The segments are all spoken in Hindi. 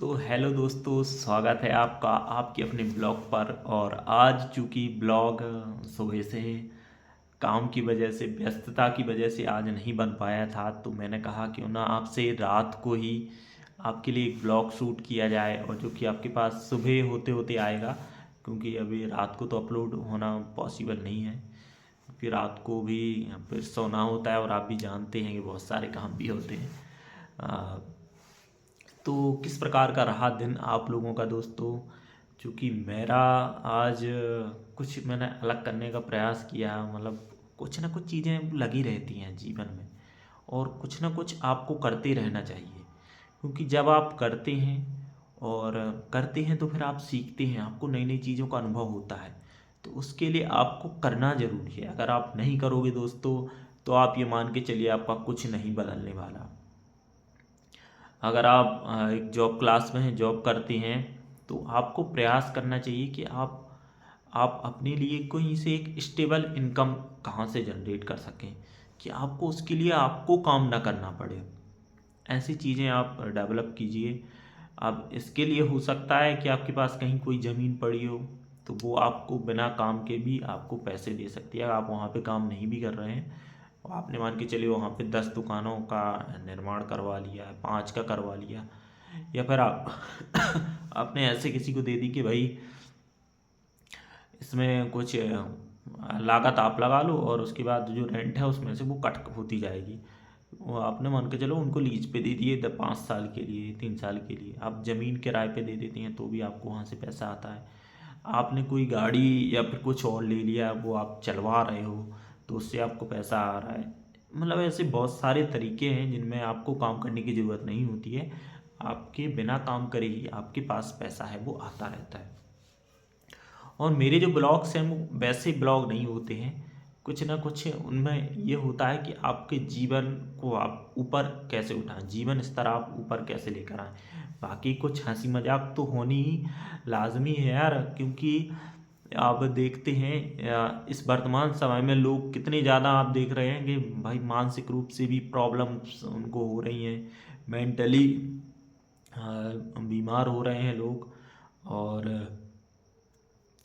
तो हेलो दोस्तों, स्वागत है आपका आपके अपने ब्लॉग पर। और आज चूँकि ब्लॉग सुबह से काम की वजह से, व्यस्तता की वजह से आज नहीं बन पाया था, तो मैंने कहा क्यों ना आपसे रात को ही आपके लिए एक ब्लॉग शूट किया जाए, और जो कि आपके पास सुबह होते होते आएगा, क्योंकि अभी रात को तो अपलोड होना पॉसिबल नहीं है, क्योंकि रात को भी फिर सोना होता है और आप भी जानते हैं कि बहुत सारे काम भी होते हैं। तो किस प्रकार का रहा दिन आप लोगों का दोस्तों? चूँकि मेरा आज कुछ मैंने अलग करने का प्रयास किया, मतलब कुछ ना कुछ चीज़ें लगी रहती हैं जीवन में, और कुछ ना कुछ आपको करते रहना चाहिए, क्योंकि जब आप करते हैं तो फिर आप सीखते हैं, आपको नई नई चीज़ों का अनुभव होता है। तो उसके लिए आपको करना ज़रूरी है। अगर आप नहीं करोगे दोस्तों, तो आप ये मान के चलिए आपका कुछ नहीं बदलने वाला। अगर आप एक जॉब क्लास में हैं, जॉब करते हैं, तो आपको प्रयास करना चाहिए कि आप अपने लिए कोई से एक स्टेबल इनकम कहाँ से जनरेट कर सकें, कि आपको उसके लिए आपको काम ना करना पड़े। ऐसी चीज़ें आप डेवलप कीजिए। अब इसके लिए हो सकता है कि आपके पास कहीं कोई ज़मीन पड़ी हो, तो वो आपको बिना काम के भी आपको पैसे दे सकती है। आप वहाँ पे काम नहीं भी कर रहे हैं, और आपने मान के चलिए वहाँ पे 10 दुकानों का निर्माण करवा लिया, 5 का करवा लिया, या फिर आप आपने ऐसे किसी को दे दी कि भाई इसमें कुछ लागत आप लगा लो, और उसके बाद जो रेंट है उसमें से वो कट होती जाएगी। वो आपने मान के चलो उनको लीज पे दे दिए 5 साल के लिए, 3 साल के लिए, आप ज़मीन किराए पे दे देते हैं तो भी आपको वहाँ से पैसा आता है। आपने कोई गाड़ी या फिर कुछ और ले लिया, वो आप चलवा रहे हो, तो उससे आपको पैसा आ रहा है। मतलब ऐसे बहुत सारे तरीके हैं जिनमें आपको काम करने की ज़रूरत नहीं होती है, आपके बिना काम करे ही आपके पास पैसा है वो आता रहता है। और मेरे जो ब्लॉग्स हैं वो वैसे ब्लॉग नहीं होते हैं, कुछ ना कुछ उनमें ये होता है कि आपके जीवन को आप ऊपर कैसे उठाएं, जीवन स्तर आप ऊपर कैसे लेकर आएं। बाकी कुछ हंसी मजाक तो होनी ही लाजमी है यार, क्योंकि आप देखते हैं इस वर्तमान समय में लोग कितने ज़्यादा आप देख रहे हैं कि भाई मानसिक रूप से भी प्रॉब्लम्स उनको हो रही हैं, मेंटली बीमार हो रहे हैं लोग। और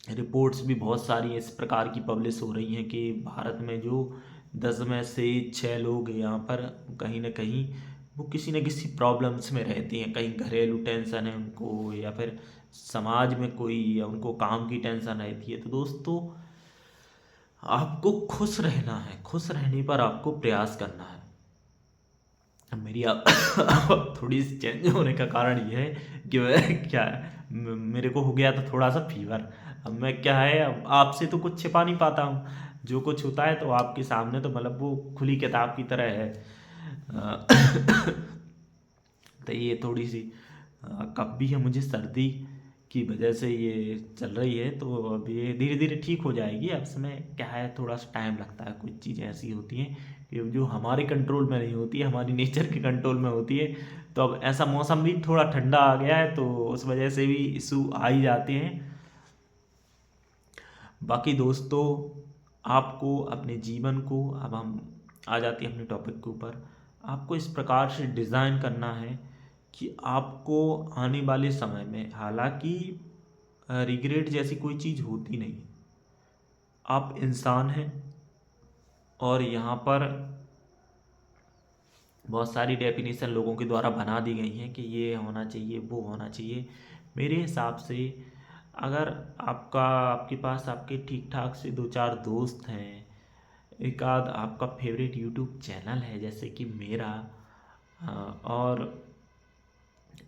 रिपोर्ट्स भी बहुत सारी इस प्रकार की पब्लिश हो रही हैं कि भारत में जो 10 में से 6 लोग यहाँ पर कहीं ना कहीं वो किसी न किसी प्रॉब्लम्स में रहते हैं। कहीं घरेलू टेंशन है उनको, या फिर समाज में कोई, या उनको काम की टेंशन रहती है। तो दोस्तों, आपको खुश रहना है, खुश रहने पर आपको प्रयास करना है। अब मेरी आप थोड़ी सी चेंज होने का कारण ये है कि मैं क्या मेरे को हो गया था थोड़ा सा फीवर। अब मैं क्या है, अब आपसे तो कुछ छिपा नहीं पाता हूँ, जो कुछ होता है तो आपके सामने तो मतलब वो खुली किताब की तरह है। तो ये थोड़ी सी कफ भी है मुझे, सर्दी की वजह से ये चल रही है। तो अब ये धीरे धीरे ठीक हो जाएगी। अब समय क्या है, थोड़ा सा टाइम लगता है, कुछ चीज़ें ऐसी होती हैं कि जो हमारे कंट्रोल में नहीं होती है, हमारी नेचर के कंट्रोल में होती है। तो अब ऐसा मौसम भी थोड़ा ठंडा आ गया है, तो उस वजह से भी इशू आ ही जाते हैं। बाकी दोस्तों, आपको अपने जीवन को, अब हम आ जाते हैं अपने टॉपिक के ऊपर, आपको इस प्रकार से डिज़ाइन करना है कि आपको आने वाले समय में, हालांकि रिग्रेट जैसी कोई चीज़ होती नहीं है, आप इंसान हैं, और यहाँ पर बहुत सारी डेफिनेशन लोगों के द्वारा बना दी गई हैं कि ये होना चाहिए, वो होना चाहिए। मेरे हिसाब से अगर आपके पास आपके ठीक ठाक से 2 4 दोस्त हैं, एक आध आपका फेवरेट यूट्यूब चैनल है जैसे कि मेरा, और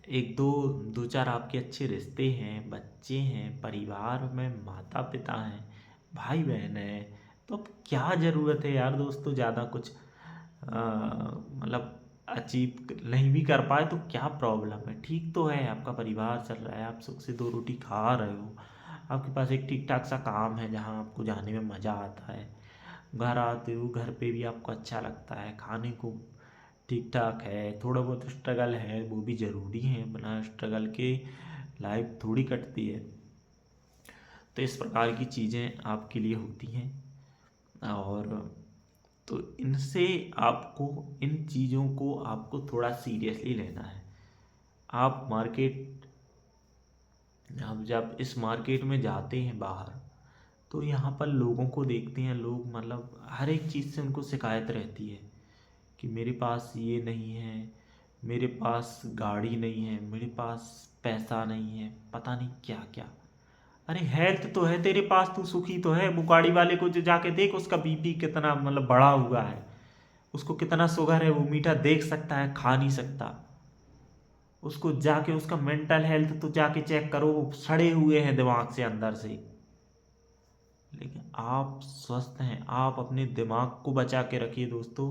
एक दो दो चार आपके अच्छे रिश्ते हैं, बच्चे हैं, परिवार में माता पिता हैं, भाई बहन हैं, तो अब क्या ज़रूरत है यार दोस्तों ज़्यादा कुछ मतलब अचीव नहीं भी कर पाए तो क्या प्रॉब्लम है? ठीक तो है, आपका परिवार चल रहा है, आप सुख से 2 रोटी खा रहे हो, आपके पास एक ठीक ठाक सा काम है जहाँ आपको जाने में मज़ा आता है, घर आते हो, घर पे भी आपको अच्छा लगता है, खाने को ठीक ठाक है, थोड़ा बहुत स्ट्रगल है वो भी ज़रूरी है, बिना स्ट्रगल के लाइफ थोड़ी कटती है। तो इस प्रकार की चीज़ें आपके लिए होती हैं। और तो इनसे आपको, इन चीज़ों को आपको थोड़ा सीरियसली लेना है। आप मार्केट आप जब इस मार्केट में जाते हैं बाहर, तो यहाँ पर लोगों को देखते हैं, लोग मतलब हर एक चीज़ से उनको शिकायत रहती है कि मेरे पास ये नहीं है, मेरे पास गाड़ी नहीं है, मेरे पास पैसा नहीं है, पता नहीं क्या क्या। अरे हेल्थ तो है तेरे पास, तू सुखी तो है। वो गाड़ी वाले को जो जाके देख, उसका बीपी कितना मतलब बढ़ा हुआ है, उसको कितना शुगर है, वो मीठा देख सकता है, खा नहीं सकता। उसको जाके उसका मेंटल हेल्थ तो जाके चेक करो, वो सड़े हुए हैं दिमाग से अंदर से। लेकिन आप स्वस्थ हैं, आप अपने दिमाग को बचा के रखिए दोस्तों,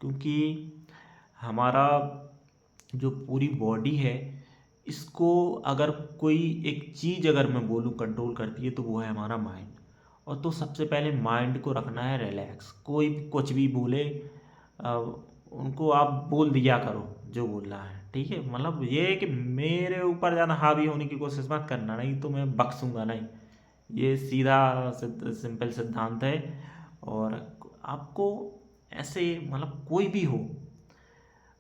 क्योंकि हमारा जो पूरी बॉडी है, इसको अगर कोई एक चीज़ अगर मैं बोलूँ कंट्रोल करती है, तो वो है हमारा माइंड। और तो सबसे पहले माइंड को रखना है रिलैक्स। कोई भी कुछ भी बोले, अ, उनको आप बोल दिया करो जो बोलना है, ठीक है। मतलब ये है कि मेरे ऊपर ज़्यादा हावी होने की कोशिश मत करना, नहीं तो मैं बख्शूंगा नहीं। ये सीधा सिंपल सिद्धांत है। और आपको ऐसे मतलब कोई भी हो,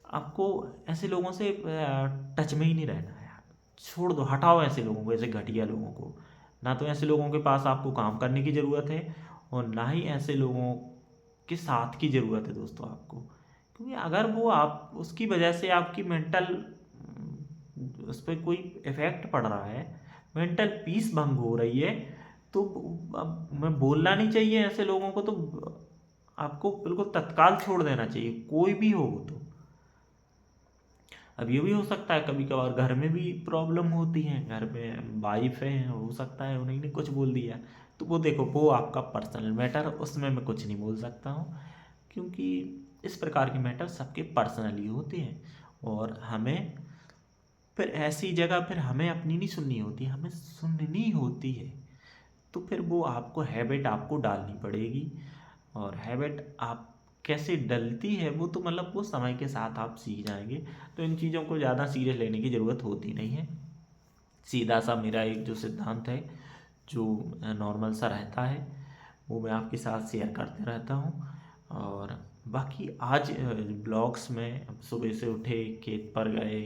आपको ऐसे लोगों से टच में ही नहीं रहना है यार। छोड़ दो, हटाओ ऐसे लोगों को, ऐसे घटिया लोगों को। ना तो ऐसे लोगों के पास आपको काम करने की ज़रूरत है, और ना ही ऐसे लोगों के साथ की ज़रूरत है दोस्तों आपको। क्योंकि अगर वो आप उसकी वजह से आपकी मेंटल उस पर कोई इफ़ेक्ट पड़ रहा है, मेंटल पीस भंग हो रही है, तो अब मैं बोलना नहीं चाहिए ऐसे लोगों को, तो आपको बिल्कुल तत्काल छोड़ देना चाहिए, कोई भी हो वो। तो अब ये भी हो सकता है कभी कभार घर में भी प्रॉब्लम होती है, घर में वाइफ है, हो सकता है उन्हीं ने कुछ बोल दिया, तो वो देखो वो आपका पर्सनल मैटर, उसमें मैं कुछ नहीं बोल सकता हूँ। क्योंकि इस प्रकार के मैटर सबके पर्सनली होते हैं, और हमें फिर ऐसी जगह फिर हमें अपनी नहीं सुननी होती, हमें सुननी होती है। तो फिर वो आपको हैबिट आपको डालनी पड़ेगी। और हैबिट आप कैसे डलती है वो तो मतलब वो समय के साथ आप सीख जाएंगे। तो इन चीज़ों को ज़्यादा सीरियस लेने की ज़रूरत होती नहीं है। सीधा सा मेरा एक जो सिद्धांत है, जो नॉर्मल सा रहता है, वो मैं आपके साथ शेयर करते रहता हूँ। और बाकी आज ब्लॉग्स में सुबह से उठे, खेत पर गए,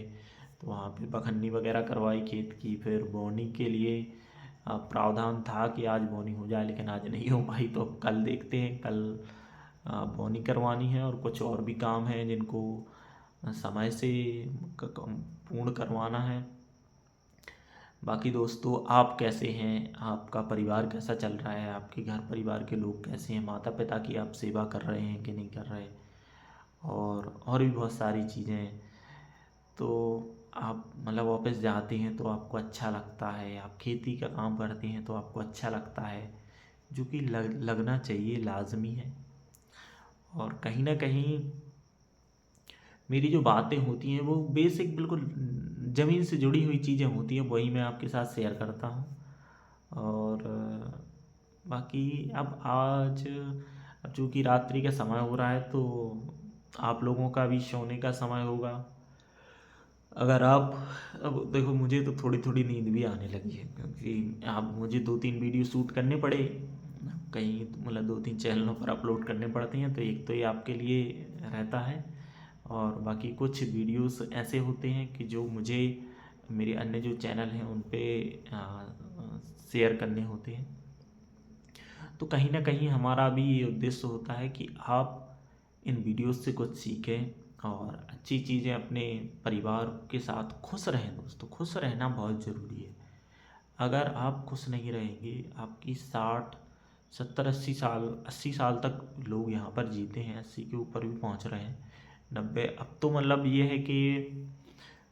तो वहाँ पे बखन्नी वगैरह करवाई खेत की। फिर बोनी के लिए प्रावधान था कि आज बोनी हो जाए, लेकिन आज नहीं हो पाई, तो अब कल देखते हैं। कल बोनी करवानी है, और कुछ और भी काम है जिनको समय से पूर्ण करवाना है। बाकी दोस्तों, आप कैसे हैं, आपका परिवार कैसा चल रहा है, आपके घर परिवार के लोग कैसे हैं, माता पिता की आप सेवा कर रहे हैं कि नहीं कर रहे, और भी बहुत सारी चीज़ें हैं। तो आप मतलब ऑफिस जाते हैं तो आपको अच्छा लगता है, आप खेती का काम करते हैं तो आपको अच्छा लगता है, जो कि लगना चाहिए, लाजमी है। और कहीं ना कहीं मेरी जो बातें होती हैं वो बेसिक बिल्कुल ज़मीन से जुड़ी हुई चीज़ें होती हैं, वही मैं आपके साथ शेयर करता हूँ। और बाकी अब चूँकि रात्रि का समय हो रहा है, तो आप लोगों का भी सोने का समय होगा। अगर आप अब देखो, मुझे तो थोड़ी थोड़ी नींद भी आने लगी है, क्योंकि आप मुझे 2-3 वीडियो शूट करने पड़े, कहीं मतलब 2-3 चैनलों पर अपलोड करने पड़ते हैं। तो एक तो ये आपके लिए रहता है, और बाकी कुछ वीडियोस ऐसे होते हैं कि जो मुझे मेरे अन्य जो चैनल हैं उन पे शेयर करने होते हैं। तो कहीं ना कहीं हमारा भी ये उद्देश्य होता है कि आप इन वीडियोस से कुछ सीखें, और अच्छी चीज़ें अपने परिवार के साथ खुश रहें। दोस्तों, खुश रहना बहुत ज़रूरी है। अगर आप खुश नहीं रहेंगे, आपकी 60, 70, 80 साल, 80 साल तक लोग यहाँ पर जीते हैं, 80 के ऊपर भी पहुँच रहे हैं, 90। अब तो मतलब ये है कि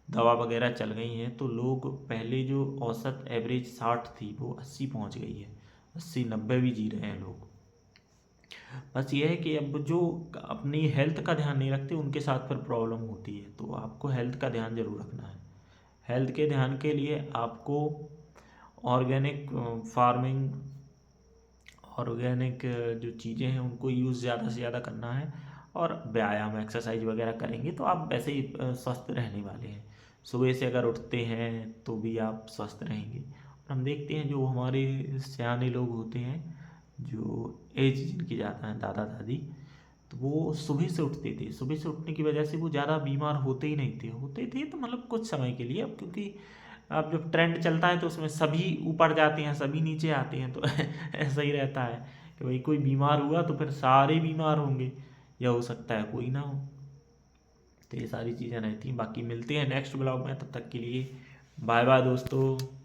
दवा वगैरह चल गई हैं, तो लोग पहले जो औसत एवरेज 60 थी वो 80 पहुँच गई है, 80-90 भी जी रहे हैं लोग। बस ये है कि अब जो अपनी हेल्थ का ध्यान नहीं रखते, उनके साथ फिर प्रॉब्लम होती है। तो आपको हेल्थ का ध्यान जरूर रखना है। हेल्थ के ध्यान के लिए आपको ऑर्गेनिक फार्मिंग, ऑर्गेनिक जो चीज़ें हैं उनको यूज़ ज़्यादा से ज़्यादा करना है, और व्यायाम एक्सरसाइज वगैरह करेंगे तो आप वैसे ही स्वस्थ रहने वाले हैं। सुबह से अगर उठते हैं तो भी आप स्वस्थ रहेंगे। और हम देखते हैं जो हमारे सियाने लोग होते हैं, जो एज जिनकी ज़्यादा है, दादा दादी, तो वो सुबह से उठते थे, सुबह से उठने की वजह से वो ज़्यादा बीमार होते ही नहीं थे, होते थे तो मतलब कुछ समय के लिए। अब क्योंकि अब जब ट्रेंड चलता है तो उसमें सभी ऊपर जाते हैं, सभी नीचे आते हैं, तो ऐसा ही रहता है कि भाई कोई बीमार हुआ तो फिर सारे बीमार होंगे, या हो सकता है कोई ना हो। तो ये सारी चीज़ें रहती हैं। बाकी मिलते हैं नेक्स्ट ब्लॉग में, तब तक के लिए बाय बाय दोस्तों।